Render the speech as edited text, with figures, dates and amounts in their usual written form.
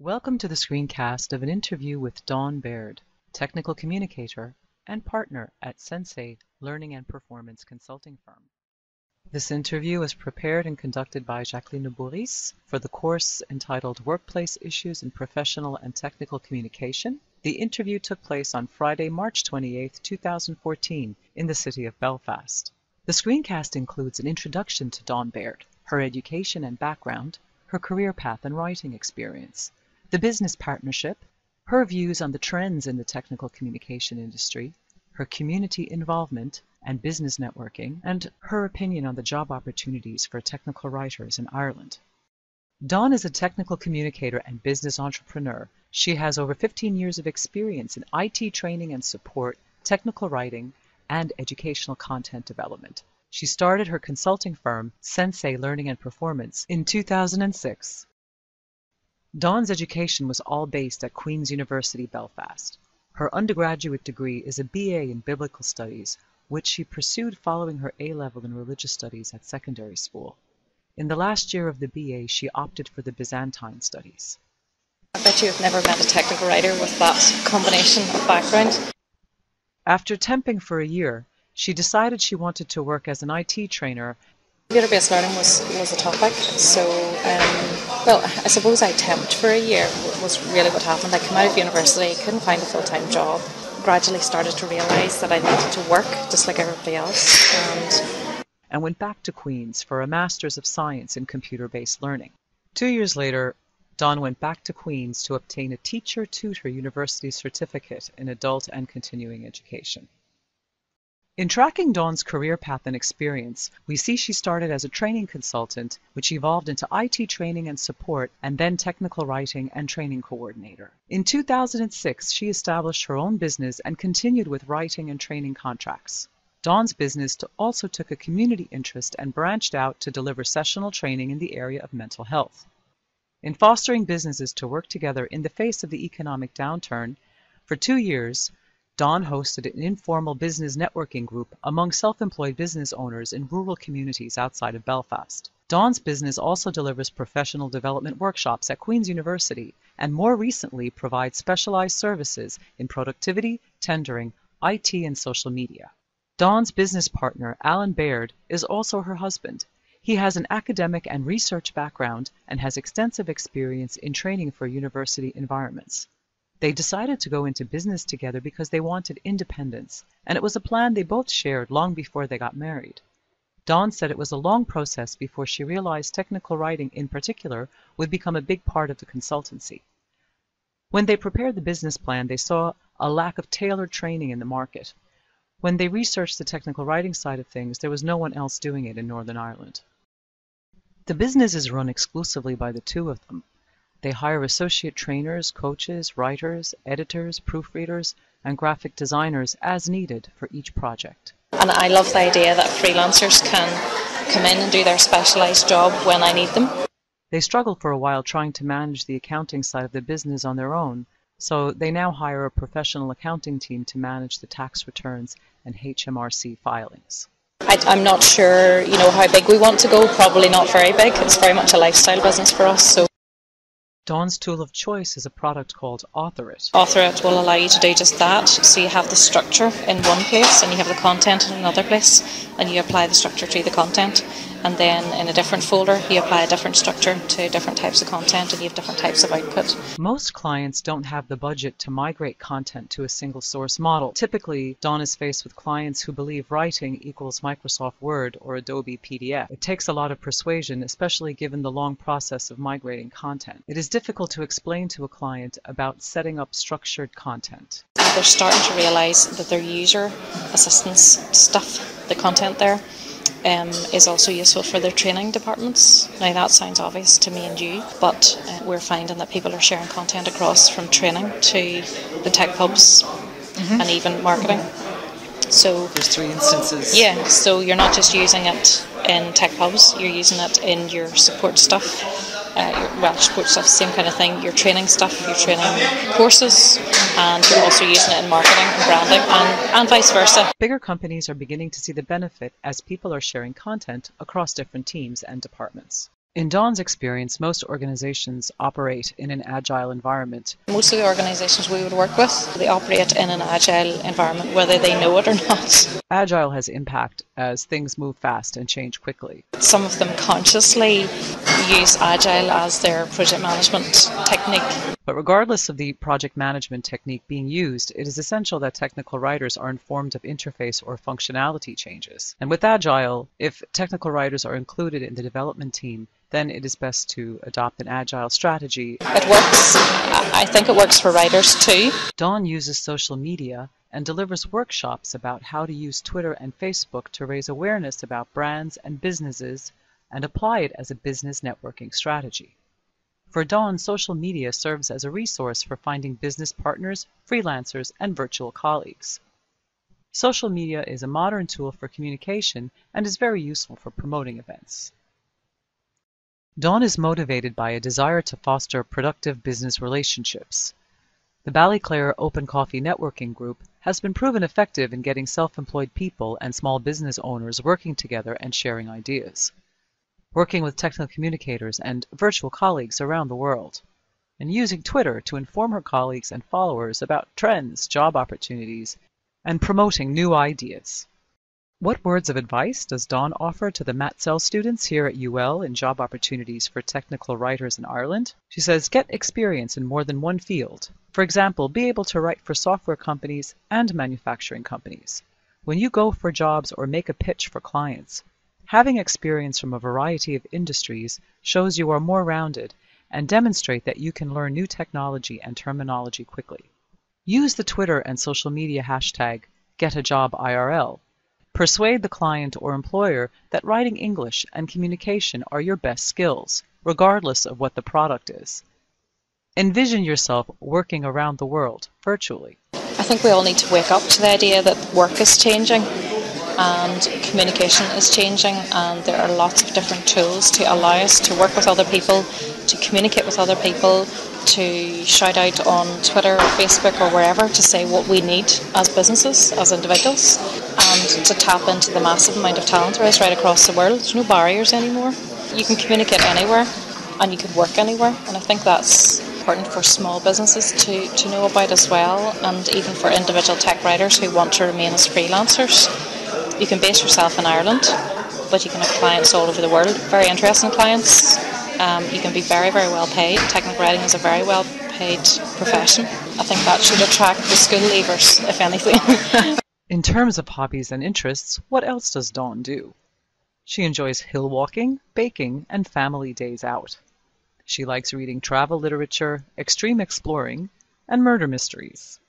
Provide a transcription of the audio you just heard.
Welcome to the screencast of an interview with Dawn Baird, technical communicator and partner at Sensei Learning and Performance Consulting Firm. This interview was prepared and conducted by Jacqueline Bourris for the course entitled Workplace Issues in Professional and Technical Communication. The interview took place on Friday, March 28, 2014, in the city of Belfast. The screencast includes an introduction to Dawn Baird, her education and background, her career path and writing experience, the business partnership, her views on the trends in the technical communication industry, her community involvement and business networking, and her opinion on the job opportunities for technical writers in Ireland. Dawn is a technical communicator and business entrepreneur. She has over 15 years of experience in IT training and support, technical writing, and educational content development. She started her consulting firm, Sensei Learning and Performance, in 2006. Dawn's education was all based at Queen's University, Belfast. Her undergraduate degree is a BA in Biblical Studies, which she pursued following her A-level in Religious Studies at secondary school. In the last year of the BA, she opted for the Byzantine Studies. I bet you have never met a technical writer with that combination of background. After temping for a year, she decided she wanted to work as an IT trainer. Computer-based learning was a topic, so I suppose I temped for a year was really what happened. I came out of university, couldn't find a full-time job, gradually started to realise that I needed to work just like everybody else. And went back to Queen's for a Master's of Science in Computer-based Learning. 2 years later, Dawn went back to Queen's to obtain a Teacher-Tutor University Certificate in Adult and Continuing Education. In tracking Dawn's career path and experience, we see she started as a training consultant, which evolved into IT training and support, and then technical writing and training coordinator. In 2006, she established her own business and continued with writing and training contracts. Dawn's business also took a community interest and branched out to deliver sessional training in the area of mental health. In fostering businesses to work together in the face of the economic downturn, for 2 years, Dawn hosted an informal business networking group among self-employed business owners in rural communities outside of Belfast. Dawn's business also delivers professional development workshops at Queen's University and more recently provides specialized services in productivity, tendering, IT, and social media. Dawn's business partner, Alan Baird, is also her husband. He has an academic and research background and has extensive experience in training for university environments. They decided to go into business together because they wanted independence, and it was a plan they both shared long before they got married. Dawn said it was a long process before she realized technical writing in particular would become a big part of the consultancy. When they prepared the business plan, they saw a lack of tailored training in the market. When they researched the technical writing side of things, there was no one else doing it in Northern Ireland. The business is run exclusively by the two of them. They hire associate trainers, coaches, writers, editors, proofreaders, and graphic designers as needed for each project. And I love the idea that freelancers can come in and do their specialised job when I need them. They struggled for a while trying to manage the accounting side of the business on their own, so they now hire a professional accounting team to manage the tax returns and HMRC filings. I'm not sure, how big we want to go. Probably not very big. It's very much a lifestyle business for us. Dawn's tool of choice is a product called AuthorIt. AuthorIt will allow you to do just that. So you have the structure in one place and you have the content in another place, and you apply the structure to the content. And then in a different folder, you apply a different structure to different types of content, and you have different types of output. Most clients don't have the budget to migrate content to a single source model. Typically, Dawn is faced with clients who believe writing equals Microsoft Word or Adobe PDF. It takes a lot of persuasion, especially given the long process of migrating content. It is difficult to explain to a client about setting up structured content. They're starting to realise that their user assistance stuff, the content there, is also useful for their training departments. Now that sounds obvious to me and you, but we're finding that people are sharing content across from training to the tech pubs and even marketing. So there's 3 instances. Yeah, so you're not just using it in tech pubs, you're using it in your support stuff. Support stuff, same kind of thing. Your training stuff, your training courses, and you're also using it in marketing and branding, and vice versa. Bigger companies are beginning to see the benefit as people are sharing content across different teams and departments. In Dawn's experience, most organizations operate in an agile environment. Most of the organisations we would work with, they operate in an agile environment, whether they know it or not. Agile has impact as things move fast and change quickly. Some of them consciously use agile as their project management technique. But regardless of the project management technique being used, it is essential that technical writers are informed of interface or functionality changes. And with Agile, if technical writers are included in the development team, then it is best to adopt an Agile strategy. It works. I think it works for writers too. Dawn uses social media and delivers workshops about how to use Twitter and Facebook to raise awareness about brands and businesses and apply it as a business networking strategy. For Dawn, social media serves as a resource for finding business partners, freelancers, and virtual colleagues. Social media is a modern tool for communication and is very useful for promoting events. Dawn is motivated by a desire to foster productive business relationships. The Ballyclare Open Coffee Networking Group has been proven effective in getting self-employed people and small business owners working together and sharing ideas, working with technical communicators and virtual colleagues around the world, and using Twitter to inform her colleagues and followers about trends, job opportunities, and promoting new ideas. What words of advice does Dawn offer to the MatCell students here at UL in job opportunities for technical writers in Ireland? She says, get experience in more than one field. For example, be able to write for software companies and manufacturing companies. When you go for jobs or make a pitch for clients, having experience from a variety of industries shows you are more rounded and demonstrate that you can learn new technology and terminology quickly. Use the Twitter and social media hashtag #GetAJobIRL. Persuade the client or employer that writing English and communication are your best skills, regardless of what the product is. Envision yourself working around the world, virtually. I think we all need to wake up to the idea that work is changing and communication is changing, and there are lots of different tools to allow us to work with other people, to communicate with other people, to shout out on Twitter or Facebook or wherever to say what we need as businesses, as individuals, and to tap into the massive amount of talent there is right across the world. There's no barriers anymore. You can communicate anywhere and you can work anywhere, and I think that's important for small businesses to know about as well, and even for individual tech writers who want to remain as freelancers. You can base yourself in Ireland, but you can have clients all over the world, very interesting clients. You can be very, very well paid. Technical writing is a very well paid profession. I think that should attract the school leavers, if anything. In terms of hobbies and interests, what else does Dawn do? She enjoys hill walking, baking, and family days out. She likes reading travel literature, extreme exploring, and murder mysteries.